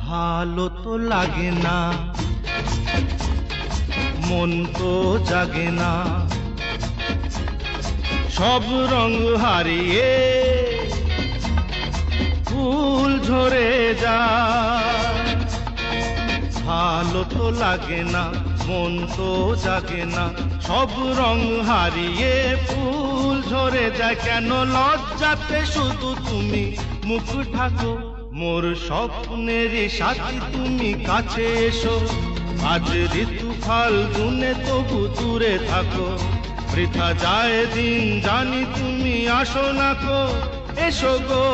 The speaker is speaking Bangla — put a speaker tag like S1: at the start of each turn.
S1: ভালো তো লাগে না, মন তো জাগে না, সব রং হারিয়ে ফুল ঝরে যায়। ভালো তো লাগে না, মন তো জাগে না, সব রং হারিয়ে ফুল ঝরে যায়। কেন লজ্জাতে শুধু তুমি মুখ ঢাকো, মোর স্বপ্নের সাথী তুমি কাছে এসো। আজ ঋতু ফাল্গুনে তবু দূরে থাকো, বৃথা যায় দিন জানি তুমি আসো না কো, এসো গো।